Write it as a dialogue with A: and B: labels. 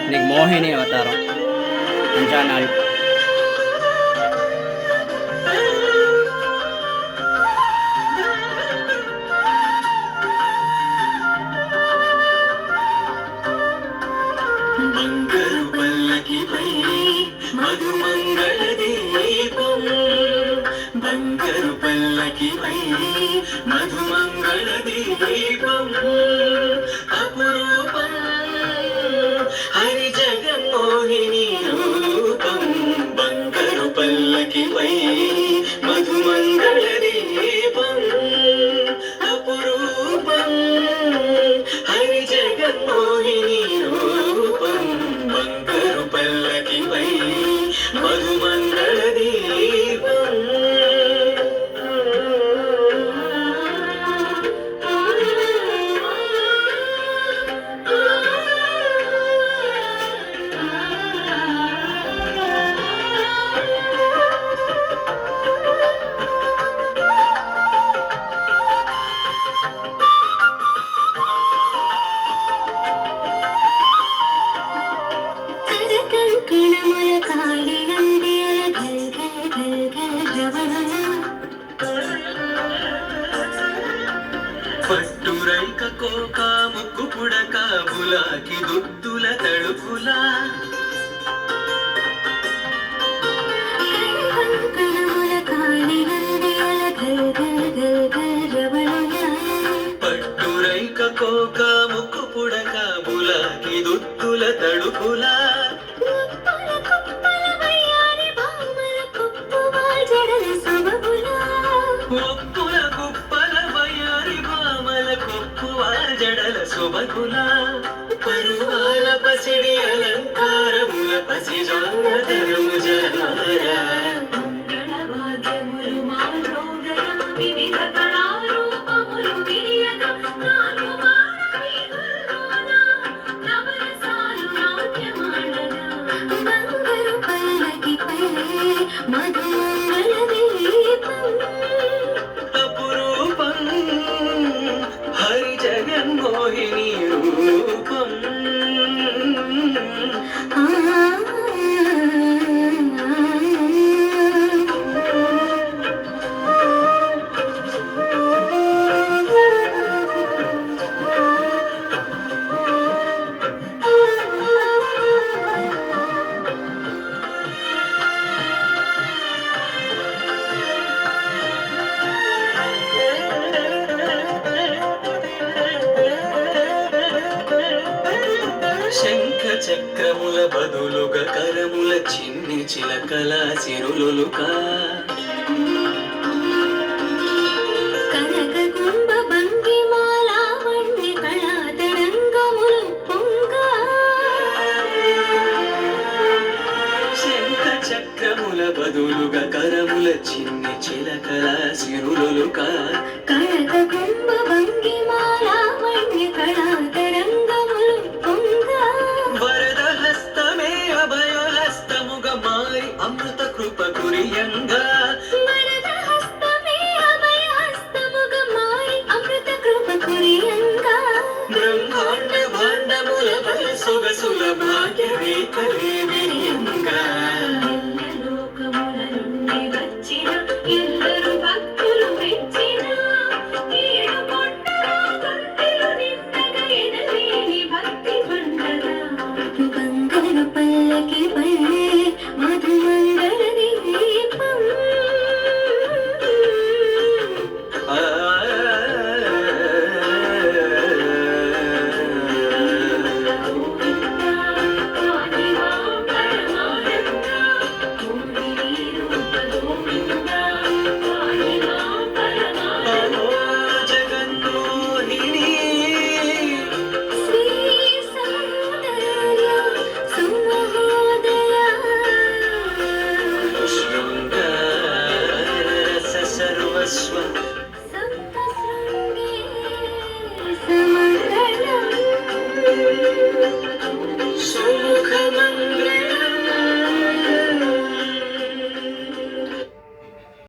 A: నీకు మోహిని అవతారం అంజానాలు
B: బంగారు పల్లకిపై మధుమంగళ దీపం బంగారు పల్లకిపై మధుమంగళ దీపం అపురూపం హరి జగన్మోహిని రూపం బంగారు పల్లకిపై మధుమంగళ దీపం అపురూపం హరి జగన్మోహిని రూపం బంగారు పల్లకిపై మధుమంగళ దీపం పట్టురైక కోక ముక్కు పుడక బులాకి దుద్దుల తడుపులా పట్టురైక కోక ముక్కు పుడక బులాకి దుద్దుల తడుపులా ఒప్పుల కుప్పల వయ్యారి భామల కుప్పువా జడల శుభకులా పరువాల పసిడి అలంకారముల పసిజాతరము జనారా అపురూపం హరి జగన్మోహిని రూపం శంఖ చక్రముల బదులుగా కరముల చిన్ని చిలకల సిరులుక శంఖ చక్రముల బదులుగా కరముల చిన్ని చిలకల సిరులుక వరద హస్తమే అభయ హస్తముగ మారి అమృత కృప కురియంగా బ్రహ్మాండ భాండముల బల సొగసుల భాగ్య రేఖలే విరియంగా Swa